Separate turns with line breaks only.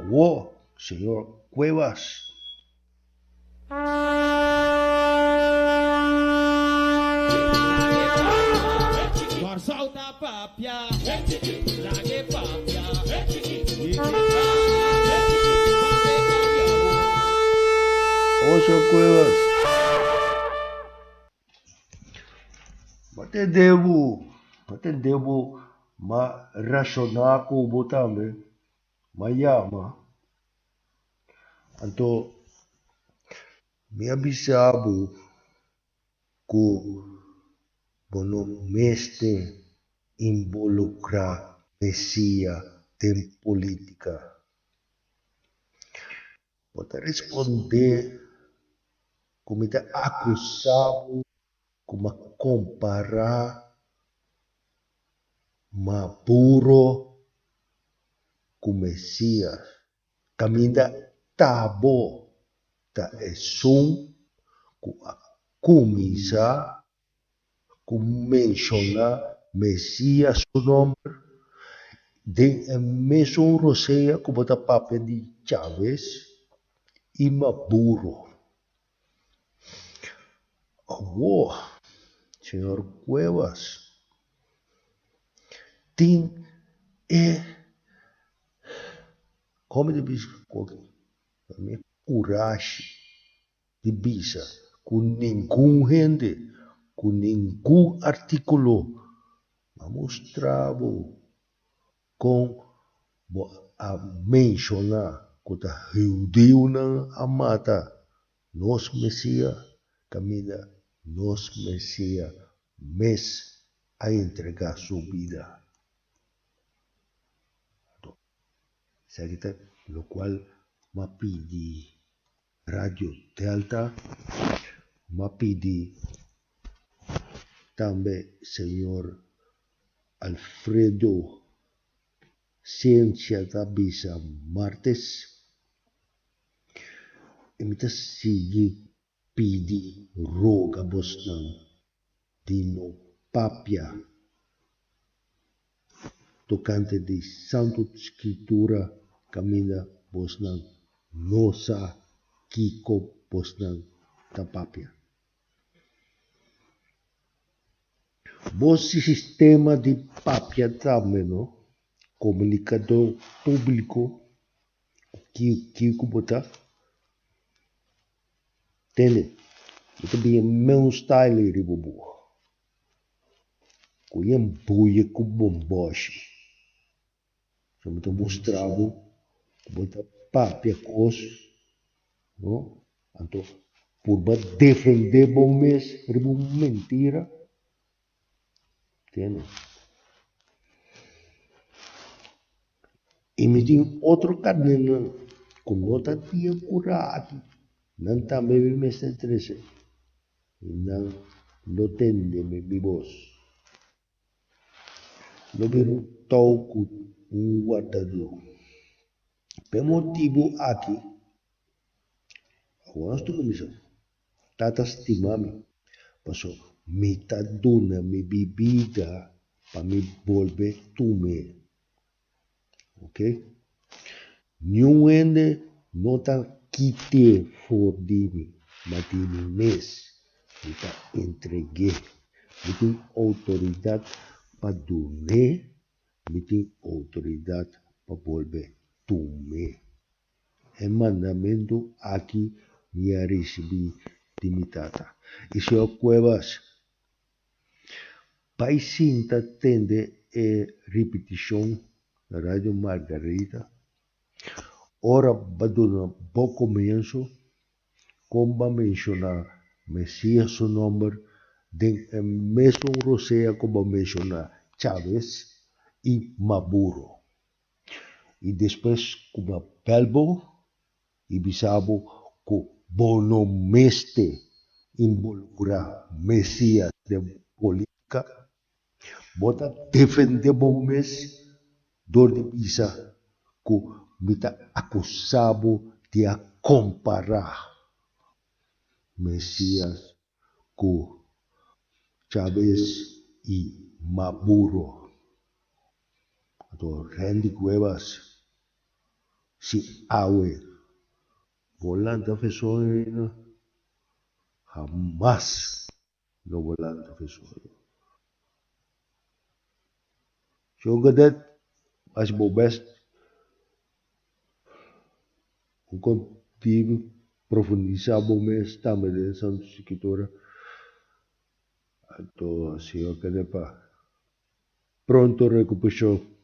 Wow, señor Cuevas.
Solta papia, lage papia,
Ô, senhor Cuevas. Matendebo, ma racionar com o também, ma yama. Então, me avisava que bono meste involucra Messia em política. Pode responder como está acusado, como comparar Maduro com Messias. Caminha tabo ta esum com a comisa com mencionar Messias o nome de mesmo Roseia como ta papel de Chávez e Maduro. Oh, senhor Cuevas, tem como de coragem de bisa com nenhum gente, com nenhum artículo, mostrava com a mencionar que a judeu não amata nos Messias, caminha nos Messias, mas a entregar sua vida. Sabe, lo qual me pedi Radio Delta, me pedi também senhor Alfredo Ciência da Bisa Martes, e me seguir pedi roga bosnan de no papia tocante de Santo Escritura caminha bosnan nossa Kiko bosnan da papia. Bom sistema de papia também, não? Comunicador público que botar entende? Itu dia meu style ribubu. Com em buia com bomboche. Eu me mostrava botar papia cos, não? Então por defender bom mês ribu mentira, entende? E me tem outro caderno com nota tia curado. Não também me estressa. Não tende me bibos. Não viro toco guardador. Por motivo aqui, agora estou começando. Tata estimame. Passou metadona, me bebida para me volver tume. Ok? Nenhum ende nota quite for de mim, mas no mês me entreguei, me tem autoridade para dormir, me tem autoridade para volver dormir. É mandamento aqui me recebi de minha tata. E senhor Cuevas, pai sinta tende repetição na Rádio Margarita. Ora, baduna bom começo, como mencionar Messias o nome, de mesmo Roseia como mencionar Chávez e Maduro. E depois, como Pelbo e Bissabo, com bonomeste involucrar Messias de política, bota defender bom mês, dor de Bisa, com me acusado de comparar Messias com Chávez e Maduro. Então, Randy Cuevas, si awe volanta fesoina jamás no volanta fesoina. Jongen dit as bo best un contigo profundizar bo mes também dessa escritura então assim eu quero para pronto recuperação